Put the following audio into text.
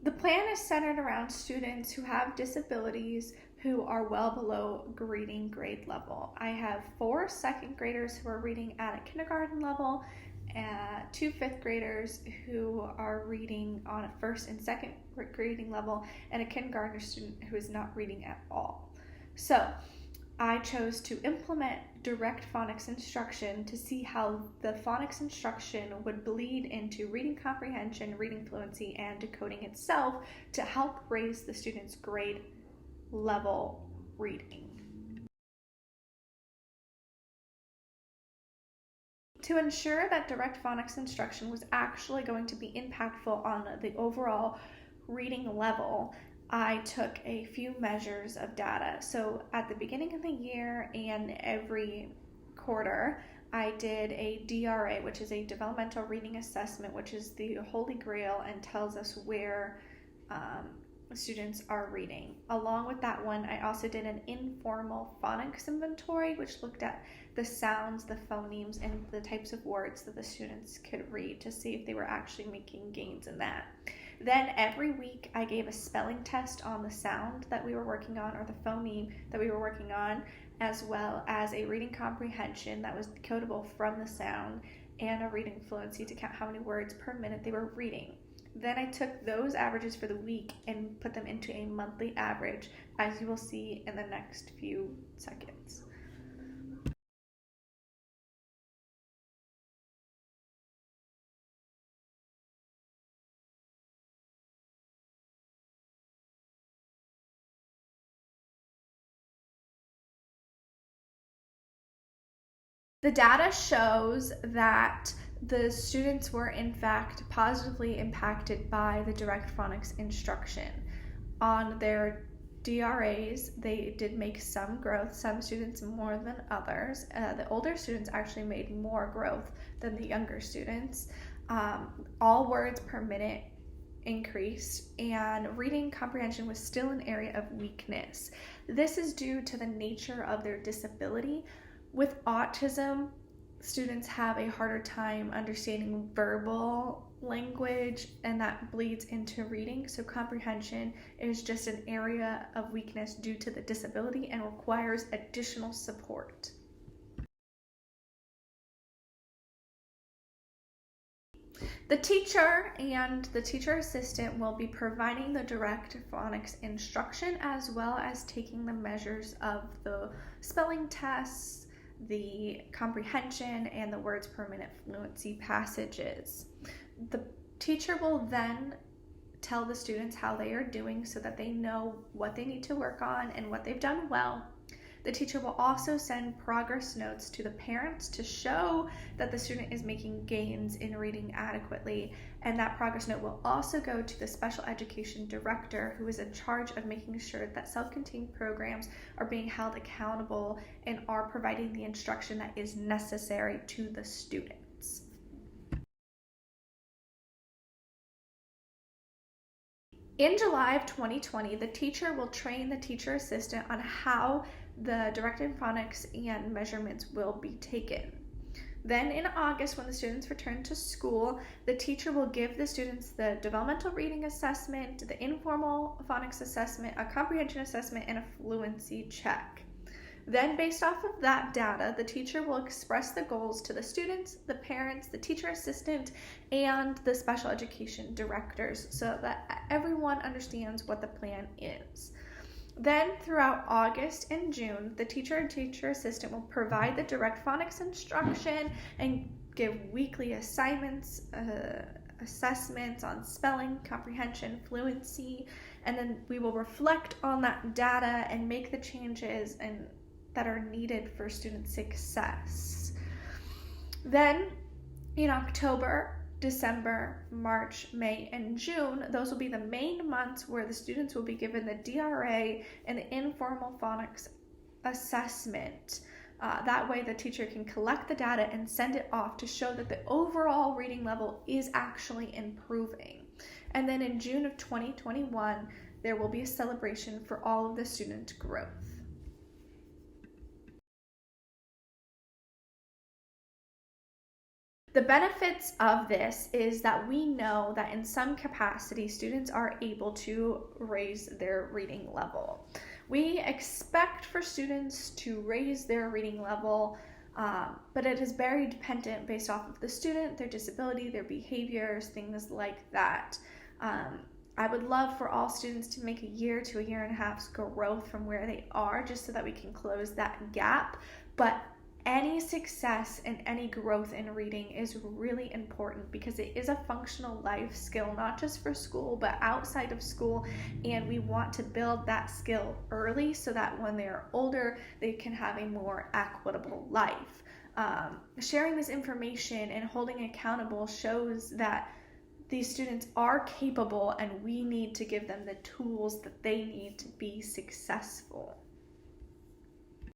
The plan is centered around students who have disabilities who are well below reading grade level. I have 4 second graders who are reading at a kindergarten level, 2 fifth graders who are reading on a first and second grading level, and a kindergartner student who is not reading at all. So I chose to implement direct phonics instruction to see how the phonics instruction would bleed into reading comprehension, reading fluency, and decoding itself to help raise the students' grade level reading. To ensure that direct phonics instruction was actually going to be impactful on the overall reading level, I took a few measures of data. So at the beginning of the year and every quarter, I did a DRA, which is a developmental reading assessment, which is the holy grail and tells us where students are reading. Along with that one, I also did an informal phonics inventory, which looked at the sounds, the phonemes, and the types of words that the students could read to see if they were actually making gains in that. Then every week I gave a spelling test on the sound that we were working on or the phoneme that we were working on, as well as a reading comprehension that was decodable from the sound, and a reading fluency to count how many words per minute they were reading. Then I took those averages for the week and put them into a monthly average, as you will see in the next few seconds. The data shows that the students were in fact positively impacted by the direct phonics instruction. On their DRAs, they did make some growth, some students more than others. The older students actually made more growth than the younger students. All words per minute increased, and reading comprehension was still an area of weakness. This is due to the nature of their disability. With autism, students have a harder time understanding verbal language, and that bleeds into reading. So comprehension is just an area of weakness due to the disability and requires additional support. The teacher and the teacher assistant will be providing the direct phonics instruction, as well as taking the measures of the spelling tests, the comprehension, and the words per minute fluency passages. The teacher will then tell the students how they are doing so that they know what they need to work on and what they've done well. The teacher will also send progress notes to the parents to show that the student is making gains in reading adequately, and that progress note will also go to the special education director, who is in charge of making sure that self-contained programs are being held accountable and are providing the instruction that is necessary to the students. In July of 2020, the teacher will train the teacher assistant on how the directed phonics and measurements will be taken. Then in August, when the students return to school, the teacher will give the students the developmental reading assessment, the informal phonics assessment, a comprehension assessment, and a fluency check. Then, based off of that data, the teacher will express the goals to the students, the parents, the teacher assistant, and the special education directors so that everyone understands what the plan is. Then, throughout August and June, the teacher and teacher assistant will provide the direct phonics instruction and give weekly assignments, assessments on spelling, comprehension, fluency, and then we will reflect on that data and make the changes that are needed for student success. Then in October, December, March, May, and June, those will be the main months where the students will be given the DRA and the informal phonics assessment. That way the teacher can collect the data and send it off to show that the overall reading level is actually improving. And then in June of 2021, there will be a celebration for all of the student growth. The benefits of this is that we know that in some capacity, students are able to raise their reading level. We expect for students to raise their reading level, but it is very dependent based off of the student, their disability, their behaviors, things like that. I would love for all students to make a year to a year and a half's growth from where they are, just so that we can close that gap. But any success and any growth in reading is really important because it is a functional life skill, not just for school, but outside of school. And we want to build that skill early so that when they're older, they can have a more equitable life. Sharing this information and holding accountable shows that these students are capable, and we need to give them the tools that they need to be successful.